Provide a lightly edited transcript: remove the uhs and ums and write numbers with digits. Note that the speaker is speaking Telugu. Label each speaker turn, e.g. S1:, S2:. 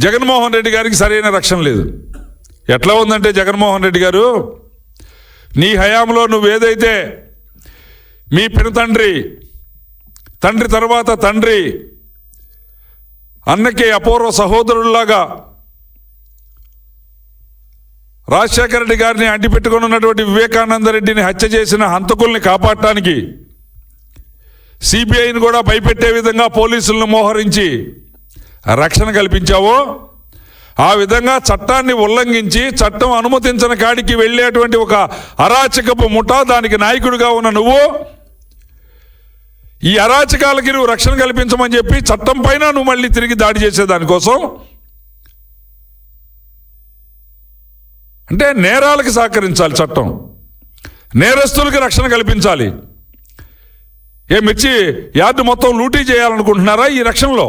S1: జగన్మోహన్ రెడ్డి గారికి సరైన రక్షణ లేదు. ఎట్లా ఉందంటే జగన్మోహన్ రెడ్డి గారు, నీ హయాంలో నువ్వేదైతే మీ పినతండ్రి, తండ్రి తర్వాత తండ్రి, అన్నకి అపూర్వ సహోదరుల్లాగా రాజశేఖర రెడ్డి గారిని అంటిపెట్టుకుని ఉన్నటువంటి వివేకానంద రెడ్డిని హత్య చేసిన హంతకుల్ని కాపాడటానికి సిబిఐని కూడా భయపెట్టే విధంగా పోలీసులను మోహరించి రక్షణ కల్పించావో, ఆ విధంగా చట్టాన్ని ఉల్లంఘించి చట్టం అనుమతించిన కాడికి వెళ్ళేటువంటి ఒక అరాచకపు ముఠా, దానికి నాయకుడిగా ఉన్న నువ్వు ఈ అరాచకాలకి నువ్వు రక్షణ కల్పించమని చెప్పి చట్టం పైన నువ్వు మళ్ళీ తిరిగి దాడి చేసేదానికోసం, అంటే నేరాలకు సహకరించాలి చట్టం, నేరస్తులకి రక్షణ కల్పించాలి. మిర్చి యార్డు మొత్తం లూటీ చేయాలనుకుంటున్నారా ఈ రక్షణలో?